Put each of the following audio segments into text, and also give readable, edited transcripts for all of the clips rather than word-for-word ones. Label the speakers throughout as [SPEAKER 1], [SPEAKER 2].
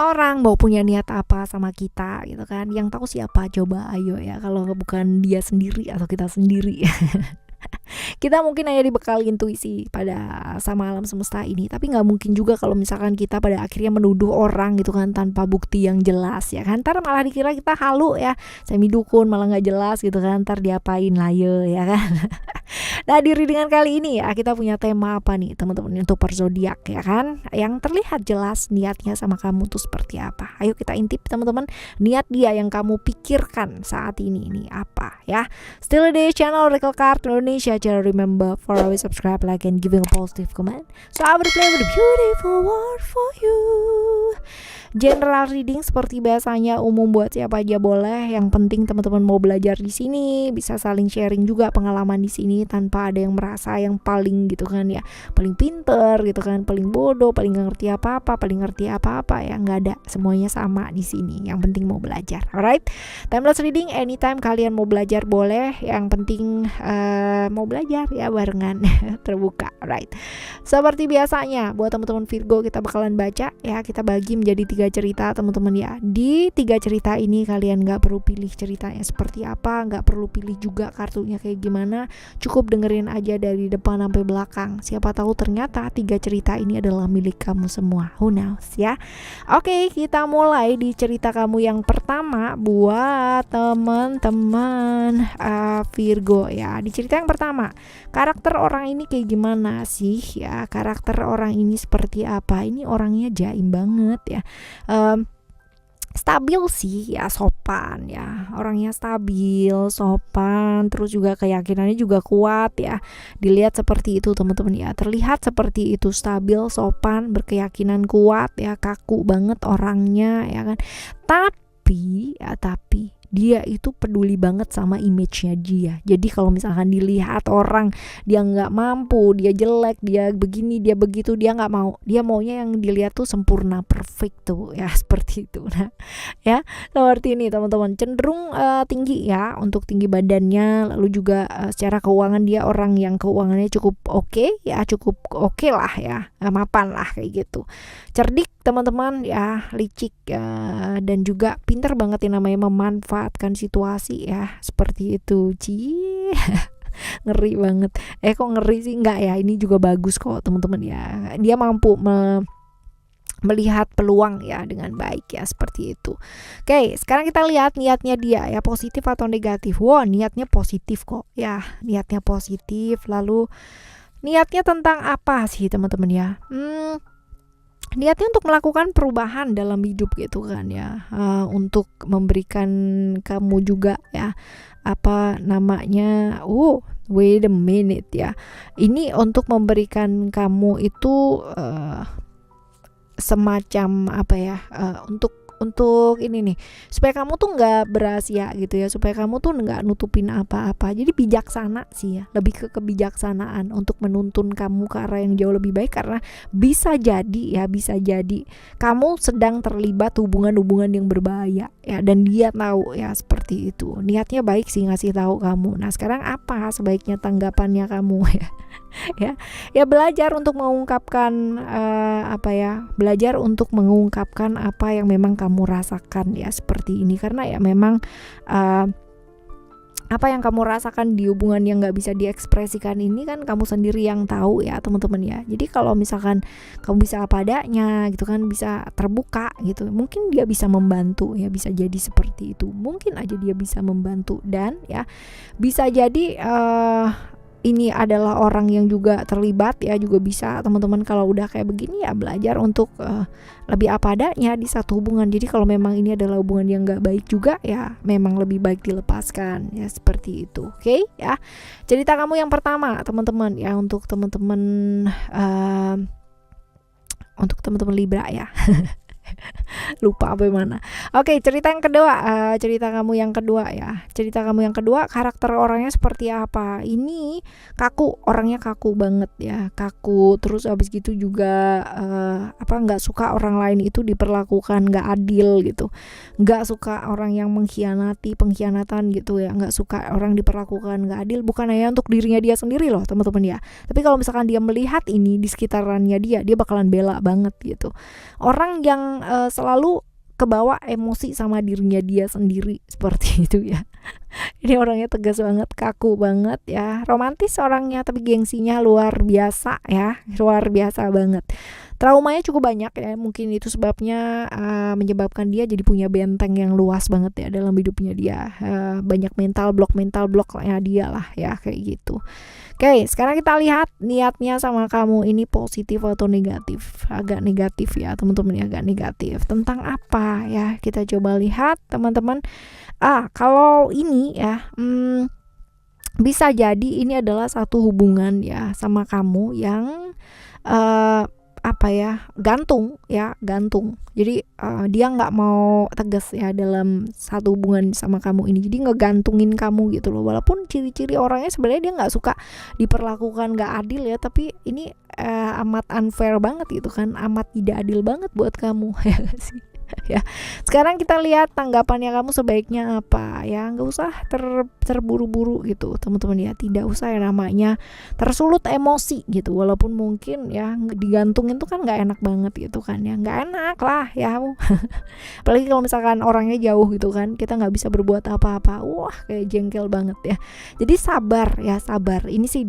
[SPEAKER 1] orang mau punya niat apa sama kita gitu kan. Yang tahu siapa, coba ayo ya, kalau bukan dia sendiri atau kita sendiri. Kita mungkin hanya dibekali intuisi sama alam semesta ini, tapi nggak mungkin juga kalau misalkan kita pada akhirnya menuduh orang gitu kan tanpa bukti yang jelas ya kan. Ntar malah dikira kita halu ya, semi dukun, malah nggak jelas gitu kan, ntar diapain lah ya kan. Nah, di readingan kali ini ya kita punya tema apa nih teman-teman untuk per zodiak ya kan, yang terlihat jelas niatnya sama kamu tuh seperti apa. Ayo kita intip teman-teman, niat dia yang kamu pikirkan saat ini apa ya. Still the channel Oracle Card Indonesia. Jangan remember for always subscribe, like, and giving a positive comment. So I will play with a beautiful word for you. General reading seperti biasanya, umum buat siapa aja boleh. Yang penting teman-teman mau belajar di sini bisa saling sharing juga pengalaman di sini tanpa ada yang merasa yang paling gitu kan ya, paling pinter gitu kan, paling bodoh, paling nggak ngerti apa-apa, paling ngerti apa-apa ya, nggak ada, semuanya sama di sini. Yang penting mau belajar. Alright, timeless reading anytime kalian mau belajar boleh. Yang penting mau belajar ya barengan terbuka. Alright, seperti biasanya buat teman-teman Virgo kita bakalan baca ya, kita bagi menjadi 3 cerita teman-teman ya. Di 3 cerita ini kalian gak perlu pilih ceritanya seperti apa, gak perlu pilih juga kartunya kayak gimana, cukup dengerin aja dari depan sampai belakang. Siapa tahu ternyata 3 cerita ini adalah milik kamu semua, who knows ya. Oke, kita mulai di cerita kamu yang pertama buat teman-teman Virgo ya. Di cerita yang pertama, karakter orang ini kayak gimana sih ya, karakter orang ini seperti apa. Ini orangnya jaim banget ya. Stabil sih ya, sopan ya, orangnya stabil, sopan, terus juga keyakinannya juga kuat ya. Dilihat seperti itu teman-teman ya, terlihat seperti itu, stabil, sopan, berkeyakinan kuat ya, kaku banget orangnya ya kan. Tapi dia itu peduli banget sama image-nya dia. Jadi kalau misalkan dilihat orang dia nggak mampu, dia jelek, dia begini, dia begitu, dia nggak mau. Dia maunya yang dilihat tuh sempurna, perfect tuh ya, seperti itu. Nah, ya seperti ini teman-teman, cenderung tinggi ya untuk tinggi badannya. Lalu juga secara keuangan dia orang yang keuangannya cukup oke ya, cukup oke lah ya, mapan lah kayak gitu. Cerdik teman-teman ya, licik dan juga pinter banget yang namanya memanfaatkan situasi ya, seperti itu. Ngeri banget. Kok ngeri sih? Enggak ya, ini juga bagus kok teman-teman ya. Dia mampu melihat peluang ya dengan baik ya, seperti itu. Oke, sekarang kita lihat niatnya dia ya, positif atau negatif. Wow, niatnya positif kok ya, niatnya positif. Lalu niatnya tentang apa sih teman-teman ya? Niatnya untuk melakukan perubahan dalam hidup gitu kan ya, untuk memberikan kamu juga ya, apa namanya, wait a minute ya, ini untuk memberikan kamu itu semacam apa ya, untuk ini nih, supaya kamu tuh nggak berasia gitu ya, supaya kamu tuh nggak nutupin apa-apa. Jadi bijaksana sih ya, lebih ke kebijaksanaan untuk menuntun kamu ke arah yang jauh lebih baik. Karena bisa jadi kamu sedang terlibat hubungan-hubungan yang berbahaya ya, dan dia tahu ya, seperti itu. Niatnya baik sih ngasih tahu kamu. Nah, sekarang apa sebaiknya tanggapannya kamu ya? Ya belajar untuk mengungkapkan belajar untuk mengungkapkan apa yang memang kamu rasakan ya, seperti ini. Karena ya memang apa yang kamu rasakan di hubungan yang gak bisa diekspresikan ini kan kamu sendiri yang tahu ya teman-teman ya. Jadi kalau misalkan kamu bisa apa adanya gitu kan, bisa terbuka gitu, mungkin dia bisa membantu ya, bisa jadi seperti itu. Mungkin aja dia bisa membantu, dan ya bisa jadi ini adalah orang yang juga terlibat ya, juga bisa teman-teman. Kalau udah kayak begini ya belajar untuk lebih apa adanya di satu hubungan. Jadi kalau memang ini adalah hubungan yang gak baik juga ya, memang lebih baik dilepaskan ya, seperti itu. Oke ya, cerita kamu yang pertama teman-teman ya, untuk teman-teman Libra ya. Lupa apa mana. Oke, cerita yang kedua, cerita kamu yang kedua ya. Cerita kamu yang kedua, karakter orangnya seperti apa? Ini kaku, orangnya kaku banget ya, kaku. Terus habis gitu juga nggak suka orang lain itu diperlakukan nggak adil gitu. Nggak suka orang yang pengkhianatan gitu ya. Nggak suka orang diperlakukan nggak adil, bukan hanya untuk dirinya dia sendiri loh teman-teman ya. Tapi kalau misalkan dia melihat ini di sekitarannya dia bakalan bela banget gitu. Orang yang yang selalu kebawa emosi sama dirinya dia sendiri seperti itu ya. Ini orangnya tegas banget, kaku banget ya, romantis orangnya tapi gengsinya luar biasa ya, luar biasa banget. Traumanya cukup banyak ya, mungkin itu sebabnya menyebabkan dia jadi punya benteng yang luas banget ya dalam hidupnya dia. Banyak mental blocknya dia lah ya, kayak gitu. Oke, sekarang kita lihat niatnya sama kamu ini positif atau negatif. Agak negatif ya teman-teman ya, agak negatif. Tentang apa ya, kita coba lihat teman-teman. Kalau ini ya, bisa jadi ini adalah satu hubungan ya sama kamu yang gantung. Jadi dia nggak mau tegas ya dalam satu hubungan sama kamu ini, jadi ngegantungin kamu gitu loh. Walaupun ciri-ciri orangnya sebenarnya dia nggak suka diperlakukan nggak adil ya, tapi ini amat unfair banget gitu kan, amat tidak adil banget buat kamu ya sih. Ya, sekarang kita lihat tanggapannya kamu sebaiknya apa ya, nggak usah terburu-buru gitu teman-teman ya, tidak usah yang namanya tersulut emosi gitu. Walaupun mungkin ya digantungin tuh kan nggak enak banget gitu kan ya, nggak enak lah ya. Apalagi kalau misalkan orangnya jauh gitu kan, kita nggak bisa berbuat apa-apa, wah kayak jengkel banget ya. Jadi sabar ya, sabar. Ini sih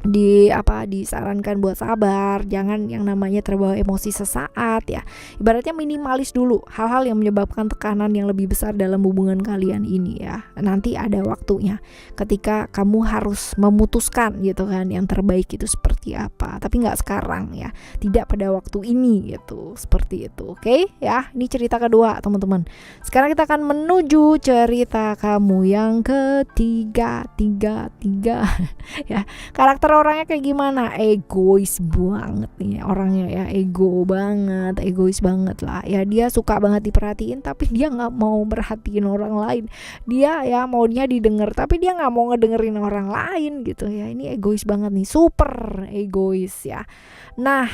[SPEAKER 1] disarankan buat sabar, jangan yang namanya terbawa emosi sesaat ya. Ibaratnya minimalis dulu hal-hal yang menyebabkan tekanan yang lebih besar dalam hubungan kalian ini ya. Nanti ada waktunya ketika kamu harus memutuskan gitu kan, yang terbaik itu seperti apa, tapi nggak sekarang ya, tidak pada waktu ini gitu, seperti itu. Oke ya, ini cerita kedua teman-teman. Sekarang kita akan menuju cerita kamu yang ketiga ya. Karakter orangnya kayak gimana? Egois banget nih orangnya ya, egois banget lah ya. Dia suka banget diperhatiin tapi dia nggak mau merhatiin orang lain. Dia ya maunya didengar tapi dia nggak mau ngedengerin orang lain gitu ya. Ini egois banget nih, super egois ya. Nah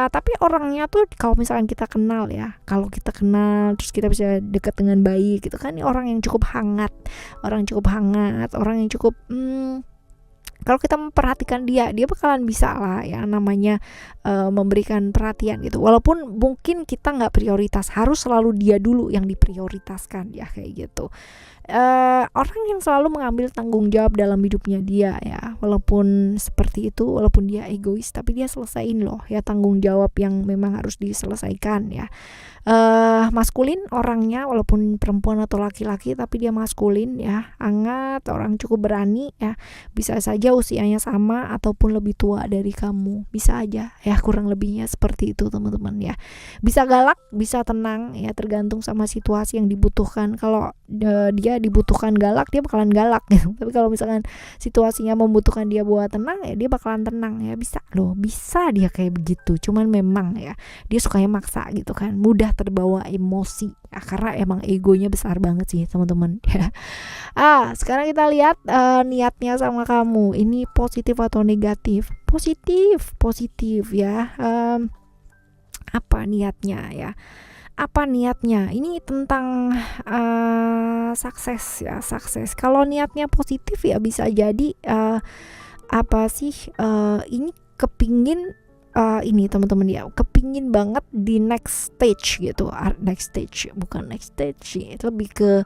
[SPEAKER 1] tapi orangnya tuh kalau misalkan kita kenal ya, terus kita bisa dekat dengan baik gitu kan, ini orang yang cukup hangat, orang yang cukup kalau kita memperhatikan dia bakalan bisa lah ya namanya memberikan perhatian gitu. Walaupun mungkin kita nggak prioritas, harus selalu dia dulu yang diprioritaskan ya, kayak gitu. Orang yang selalu mengambil tanggung jawab dalam hidupnya dia ya, walaupun seperti itu, walaupun dia egois tapi dia selesain loh ya tanggung jawab yang memang harus diselesaikan ya. Maskulin orangnya, walaupun perempuan atau laki-laki tapi dia maskulin ya, hangat, orang cukup berani ya. Bisa saja usianya sama ataupun lebih tua dari kamu, bisa aja ya, kurang lebihnya seperti itu teman-teman ya. Bisa galak, bisa tenang ya, tergantung sama situasi yang dibutuhkan. Kalau dia dibutuhkan galak, dia bakalan galak gitu. Tapi kalau misalkan situasinya membutuhkan dia buat tenang ya, dia bakalan tenang ya. Bisa dia kayak begitu. Cuman memang ya dia sukanya maksa gitu kan, mudah terbawa emosi ya, karena emang egonya besar banget sih teman-teman ya. Sekarang kita lihat niatnya sama kamu ini positif atau negatif. Positif ya. Apa niatnya? Ini tentang sukses. Kalau niatnya positif ya bisa jadi ini kepingin ini teman-teman ya, kepingin banget di next stage gitu. Bukan next stage, lebih ke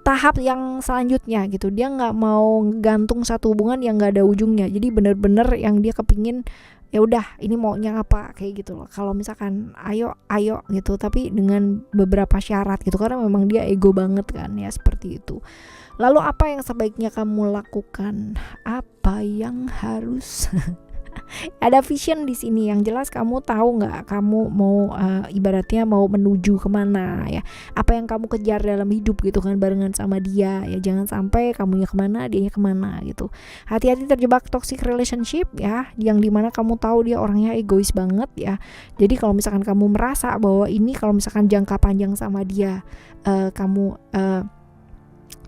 [SPEAKER 1] tahap yang selanjutnya gitu. Dia nggak mau gantung satu hubungan yang nggak ada ujungnya. Jadi bener-bener yang dia kepingin, ya udah ini maunya apa, kayak gitu loh. Kalau misalkan ayo gitu, tapi dengan beberapa syarat gitu, karena memang dia ego banget kan ya, seperti itu. Lalu apa yang sebaiknya kamu lakukan? Apa yang harus ada vision di sini yang jelas. Kamu tahu nggak kamu mau ibaratnya mau menuju kemana ya, apa yang kamu kejar dalam hidup gitu kan, barengan sama dia ya. Jangan sampai kamunya kemana, dianya kemana gitu. Hati-hati terjebak toxic relationship ya, yang dimana kamu tahu dia orangnya egois banget ya. Jadi kalau misalkan kamu merasa bahwa ini kalau misalkan jangka panjang sama dia, kamu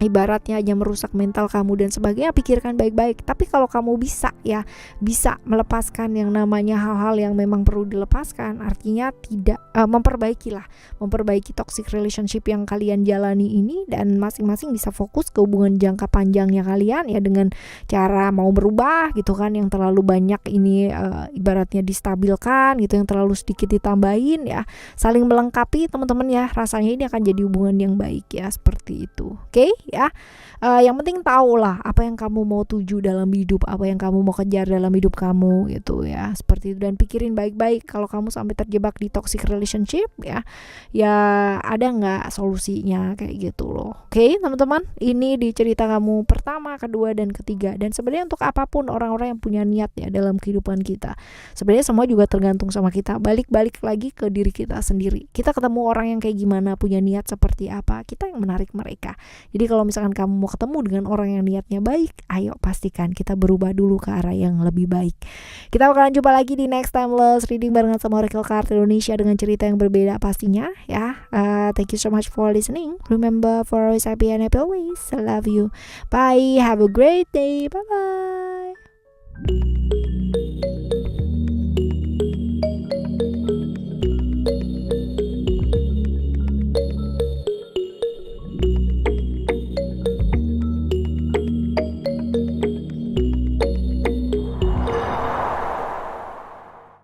[SPEAKER 1] ibaratnya aja merusak mental kamu dan sebagainya, pikirkan baik-baik. Tapi kalau kamu bisa melepaskan yang namanya hal-hal yang memang perlu dilepaskan, artinya tidak memperbaiki toxic relationship yang kalian jalani ini, dan masing-masing bisa fokus ke hubungan jangka panjangnya kalian ya, dengan cara mau berubah gitu kan, yang terlalu banyak ini ibaratnya distabilkan gitu, yang terlalu sedikit ditambahin ya, saling melengkapi teman-teman ya, rasanya ini akan jadi hubungan yang baik ya, seperti itu. Oke? Ya, yang penting tahulah apa yang kamu mau tuju dalam hidup, apa yang kamu mau kejar dalam hidup kamu gitu ya, seperti itu. Dan pikirin baik-baik, kalau kamu sampai terjebak di toxic relationship ya ada nggak solusinya kayak gitu loh. Oke, teman-teman, ini di cerita kamu pertama, kedua, dan ketiga. Dan sebenarnya untuk apapun orang-orang yang punya niat ya dalam kehidupan kita, sebenarnya semua juga tergantung sama kita. Balik lagi ke diri kita sendiri. Kita ketemu orang yang kayak gimana, punya niat seperti apa, kita yang menarik mereka. Jadi kalau misalkan kamu mau ketemu dengan orang yang niatnya baik, ayo pastikan kita berubah dulu ke arah yang lebih baik. Kita bakalan jumpa lagi di next timeless reading barengan sama Oracle Card Indonesia dengan cerita yang berbeda pastinya ya. Thank you so much for listening. Remember, for always happy and happy always. I love you. Bye. Have a great day. Bye bye.